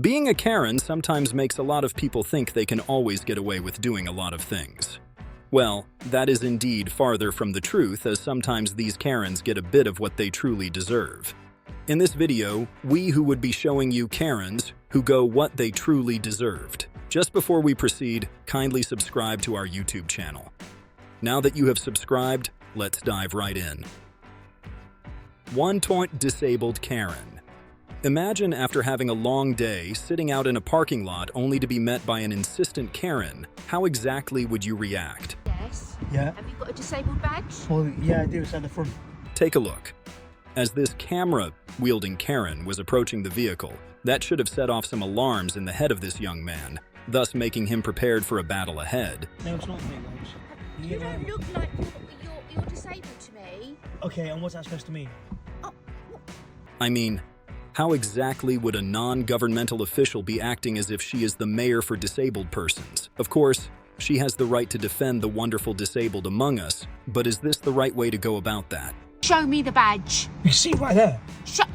Being a Karen sometimes makes a lot of people think they can always get away with doing a lot of things. Well, that is indeed farther from the truth, as sometimes these Karens get a bit of what they truly deserve. In this video, we who would be showing you Karens who go what they truly deserved. Just before we proceed, kindly subscribe to our YouTube channel. Now that you have subscribed, let's dive right in. 1. Disabled Karen. Imagine after having a long day, sitting out in a parking lot only to be met by an insistent Karen. How exactly would you react? Yes. Yeah. Have you got a disabled badge? Well, yeah, I do. It's at the front. Take a look. As this camera-wielding Karen was approaching the vehicle, that should have set off some alarms in the head of this young man, thus making him prepared for a battle ahead. No, it's not me, guys. You don't look like you're disabled to me. Okay, and what's that supposed to mean? I mean, how exactly would a non-governmental official be acting as if she is the mayor for disabled persons? Of course, she has the right to defend the wonderful disabled among us, but is this the right way to go about that? Show me the badge. You see right there?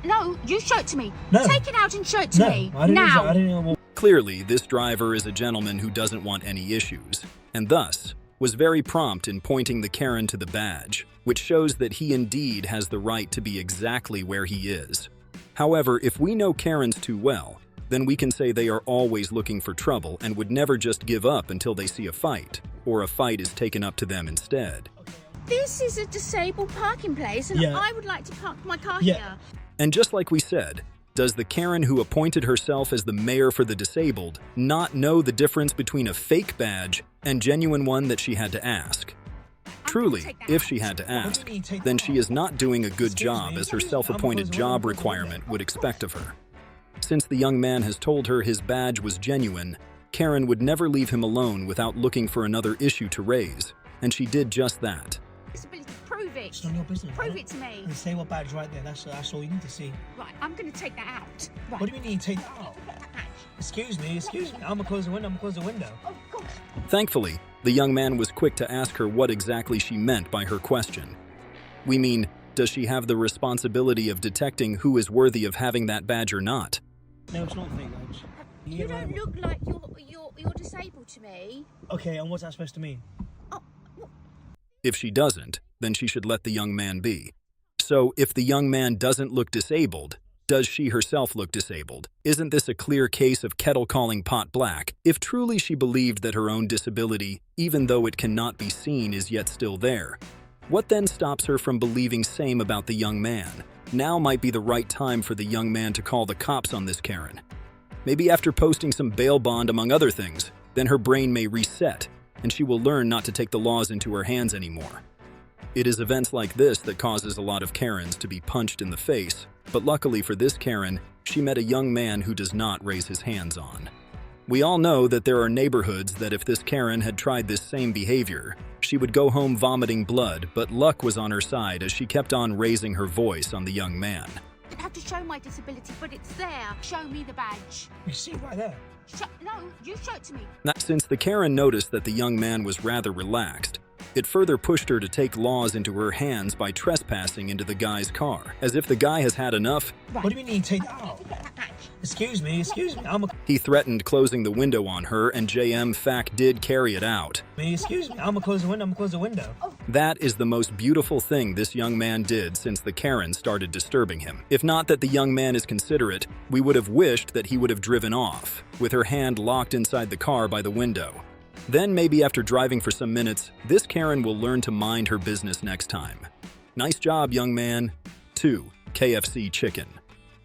No, you show it to me. No. Take it out and show it to me. I didn't now. I didn't know. Clearly, this driver is a gentleman who doesn't want any issues, and thus was very prompt in pointing the Karen to the badge, which shows that he indeed has the right to be exactly where he is. However, if we know Karens too well, then we can say they are always looking for trouble and would never just give up until they see a fight, or a fight is taken up to them instead. This is a disabled parking place, and Yeah. I would like to park my car Yeah. here. And just like we said, does the Karen who appointed herself as the mayor for the disabled not know the difference between a fake badge and genuine one that she had to ask? Truly, if she had to ask, then she is not doing a good job as her self-appointed job requirement would expect of her. Since the young man has told her his badge was genuine, Karen would never leave him alone without looking for another issue to raise, and she did just that. Disability, prove it. It's none of your business. Prove it to me. And say what badge right there. That's all you need to see. Right, I'm going to take that out. Right. What do you mean you take that out? That badge. Excuse me. I'm gonna close the window. Oh, gosh. Thankfully, the young man was quick to ask her what exactly she meant by her question. We mean, does she have the responsibility of detecting who is worthy of having that badge or not? No, it's not me, guys. You don't look like you're disabled to me. Okay, and what's that supposed to mean? If she doesn't, then she should let the young man be. So, if the young man doesn't look disabled, does she herself look disabled? Isn't this a clear case of kettle calling pot black? If truly she believed that her own disability, even though it cannot be seen, is yet still there, what then stops her from believing same about the young man? Now might be the right time for the young man to call the cops on this Karen. Maybe after posting some bail bond among other things, then her brain may reset, and she will learn not to take the laws into her hands anymore. It is events like this that causes a lot of Karens to be punched in the face, but luckily for this Karen, she met a young man who does not raise his hands on. We all know that there are neighborhoods that if this Karen had tried this same behavior, she would go home vomiting blood, but luck was on her side as she kept on raising her voice on the young man. I have to show my disability, but it's there. Show me the badge. You see right there? No, you show it to me. Since the Karen noticed that the young man was rather relaxed, it further pushed her to take laws into her hands by trespassing into the guy's car. As if the guy has had enough, Right. What do you mean you take that out? That badge. Excuse me. he threatened closing the window on her, and JM Fac did carry it out. Excuse me. I'm gonna close the window. That is the most beautiful thing this young man did since the Karen started disturbing him. If not that the young man is considerate, we would have wished that he would have driven off, with her hand locked inside the car by the window. Then maybe after driving for some minutes, this Karen will learn to mind her business next time. Nice job, young man. 2. KFC chicken.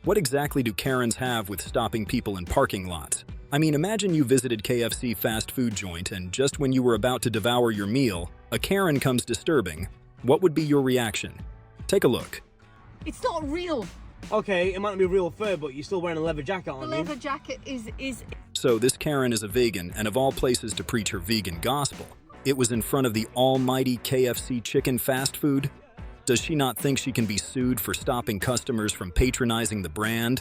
What exactly do Karens have with stopping people in parking lots? I mean, imagine you visited KFC fast food joint and just when you were about to devour your meal, a Karen comes disturbing. What would be your reaction? Take a look. It's not real. Okay, it might not be real fur, but you're still wearing a leather jacket, The aren't leather jacket is So this Karen is a vegan, and of all places to preach her vegan gospel, it was in front of the almighty KFC chicken fast food? Does she not think she can be sued for stopping customers from patronizing the brand?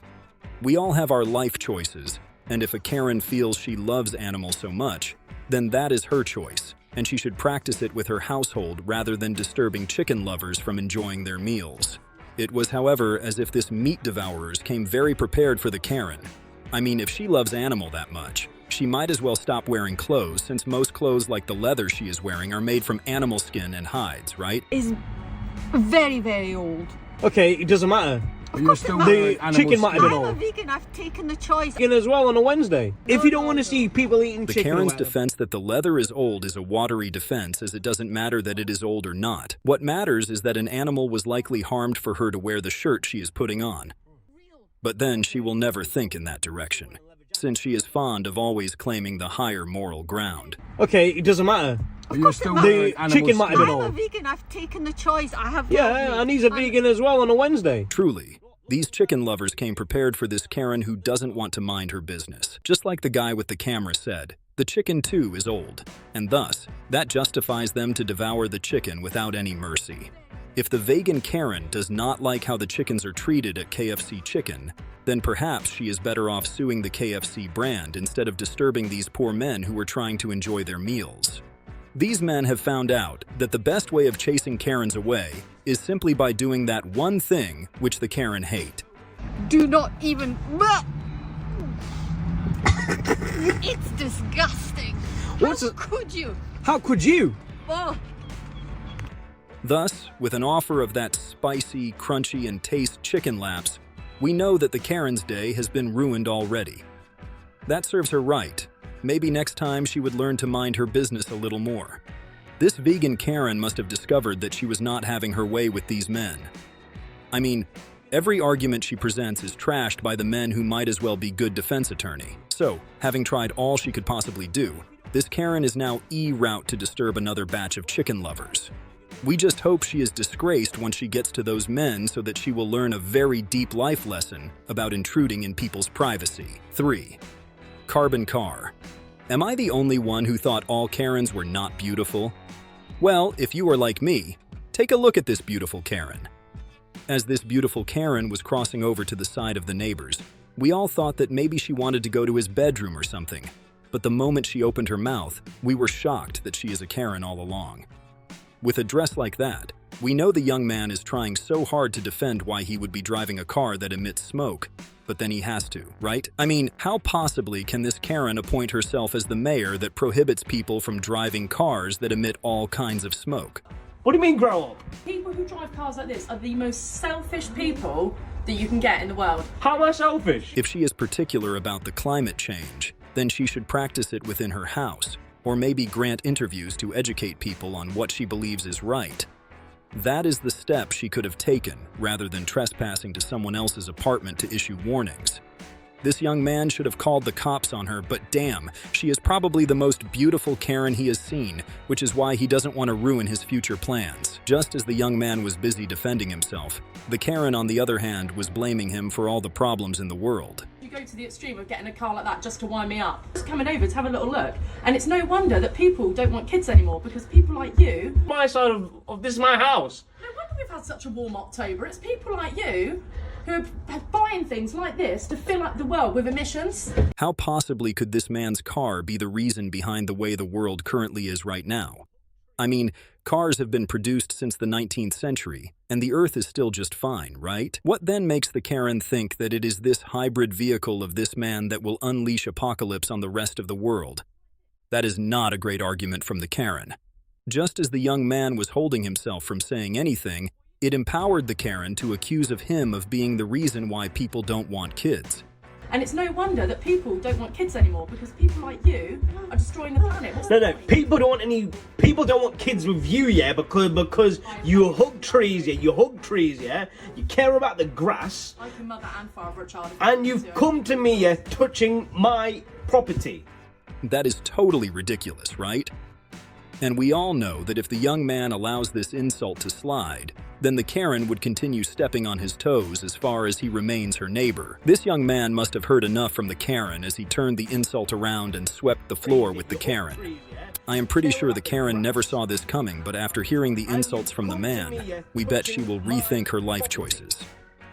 We all have our life choices, and if a Karen feels she loves animals so much, then that is her choice, and she should practice it with her household rather than disturbing chicken lovers from enjoying their meals. It was, however, as if this meat devourers came very prepared for the Karen, I mean, if she loves animal that much, she might as well stop wearing clothes, since most clothes like the leather she is wearing are made from animal skin and hides, right? Is very, very old. Okay, it doesn't matter. You're still The chicken might have been I'm a old. vegan. I've taken the choice. Chicken as well on a Wednesday. If you don't want to see people eating The chicken, or Karen's whatever. defense that the leather is old is a watery defense, as it doesn't matter that it is old or not. What matters is that an animal was likely harmed for her to wear the shirt she is putting on. But then she will never think in that direction, since she is fond of always claiming the higher moral ground. Okay, it doesn't matter. You're still The chicken might have been I'm a old. vegan. I've taken the choice. I have. Yeah, and he's a vegan as well on a Wednesday. Truly, these chicken lovers came prepared for this Karen who doesn't want to mind her business. Just like the guy with the camera said, the chicken too is old, and thus, that justifies them to devour the chicken without any mercy. If the vegan Karen does not like how the chickens are treated at KFC Chicken, then perhaps she is better off suing the KFC brand instead of disturbing these poor men who are trying to enjoy their meals. These men have found out that the best way of chasing Karens away is simply by doing that one thing which the Karen hate. Do not even. It's disgusting. What's How it- could you? How could you? Oh. Thus, with an offer of that spicy, crunchy, and taste chicken laps, we know that the Karen's day has been ruined already. That serves her right. Maybe next time she would learn to mind her business a little more. This vegan Karen must have discovered that she was not having her way with these men. I mean, every argument she presents is trashed by the men who might as well be good defense attorney. So, having tried all she could possibly do, this Karen is now en route to disturb another batch of chicken lovers. We just hope she is disgraced once she gets to those men so that she will learn a very deep life lesson about intruding in people's privacy. 3. Carbon car. Am I the only one who thought all Karens were not beautiful? Well, if you are like me, take a look at this beautiful Karen. As this beautiful Karen was crossing over to the side of the neighbors, we all thought that maybe she wanted to go to his bedroom or something. But the moment she opened her mouth, we were shocked that she is a Karen all along. With a dress like that, we know the young man is trying so hard to defend why he would be driving a car that emits smoke, but then he has to, right? I mean, how possibly can this Karen appoint herself as the mayor that prohibits people from driving cars that emit all kinds of smoke? What do you mean grow up? People who drive cars like this are the most selfish people that you can get in the world. How am I selfish? If she is particular about the climate change, then she should practice it within her house, or maybe grant interviews to educate people on what she believes is right. That is the step she could have taken, rather than trespassing to someone else's apartment to issue warnings. This young man should have called the cops on her, but damn, she is probably the most beautiful Karen he has seen, which is why he doesn't want to ruin his future plans. Just as the young man was busy defending himself, the Karen, on the other hand, was blaming him for all the problems in the world. You go to the extreme of getting a car like that just to wind me up. Just coming over to have a little look. And it's no wonder that people don't want kids anymore, because people like you... My side of this is my house. No wonder we've had such a warm October. It's people like you who are buying things like this to fill up the world with emissions. How possibly could this man's car be the reason behind the way the world currently is right now? I mean, cars have been produced since the 19th century, and the Earth is still just fine, right? What then makes the Karen think that it is this hybrid vehicle of this man that will unleash apocalypse on the rest of the world? That is not a great argument from the Karen. Just as the young man was holding himself from saying anything, it empowered the Karen to accuse of him of being the reason why people don't want kids. And it's no wonder that people don't want kids anymore, because people like you are destroying the planet. No, people don't want kids with you, yeah, because you hug trees, yeah, you care about the grass, I can mother and father a child. If I and want you've to. come to me, yeah, touching my property. That is totally ridiculous, right? And we all know that if the young man allows this insult to slide, then the Karen would continue stepping on his toes as far as he remains her neighbor. This young man must have heard enough from the Karen as he turned the insult around and swept the floor with the Karen. I am pretty sure the Karen never saw this coming, but after hearing the insults from the man, we bet she will rethink her life choices.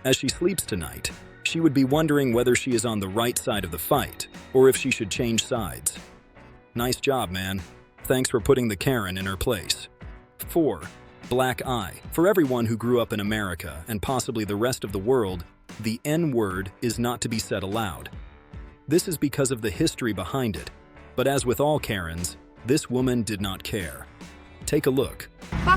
As she sleeps tonight, she would be wondering whether she is on the right side of the fight, or if she should change sides. Nice job, man. Thanks for putting the Karen in her place. 4. Black eye. For everyone who grew up in America, and possibly the rest of the world, the N-word is not to be said aloud. This is because of the history behind it. But as with all Karens, this woman did not care. Take a look.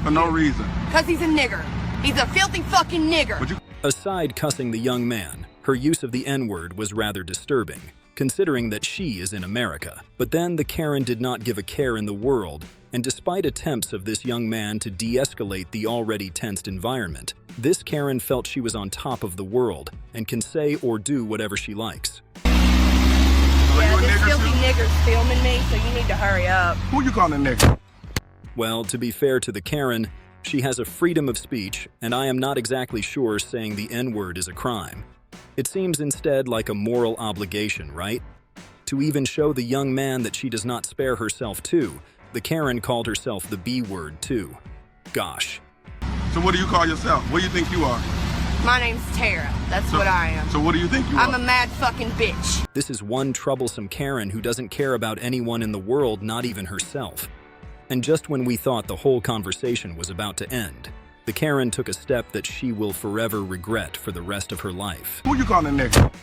For no reason. Cause he's a nigger. He's a filthy fucking nigger. Aside cussing the young man, her use of the N-word was rather disturbing, considering that she is in America. But then the Karen did not give a care in the world, and despite attempts of this young man to de-escalate the already tensed environment, this Karen felt she was on top of the world and can say or do whatever she likes. Yeah, this filthy nigger's filming me, so you need to hurry up. Who you calling a nigger? Well, to be fair to the Karen, she has a freedom of speech, and I am not exactly sure saying the N-word is a crime. It seems instead like a moral obligation, right? To even show the young man that she does not spare herself too, the Karen called herself the B-word too. Gosh. So what do you call yourself? What do you think you are? My name's Tara. That's what I am. So what do you think you are? I'm a mad fucking bitch. This is one troublesome Karen who doesn't care about anyone in the world, not even herself. And just when we thought the whole conversation was about to end, the Karen took a step that she will forever regret for the rest of her life. Who you calling a nigger?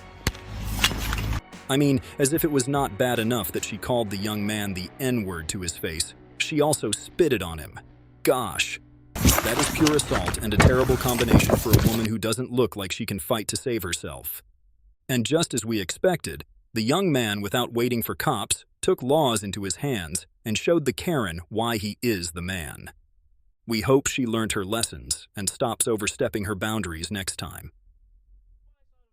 I mean, as if it was not bad enough that she called the young man the N-word to his face, she also spitted on him. Gosh. That is pure assault and a terrible combination for a woman who doesn't look like she can fight to save herself. And just as we expected, the young man, without waiting for cops, took laws into his hands and showed the Karen why he is the man. We hope she learned her lessons and stops overstepping her boundaries next time.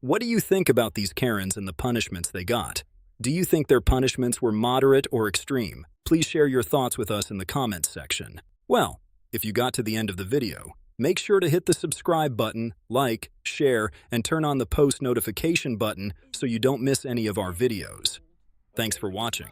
What do you think about these Karens and the punishments they got? Do you think their punishments were moderate or extreme? Please share your thoughts with us in the comments section. Well, if you got to the end of the video, make sure to hit the subscribe button, like, share, and turn on the post notification button so you don't miss any of our videos. Thanks for watching.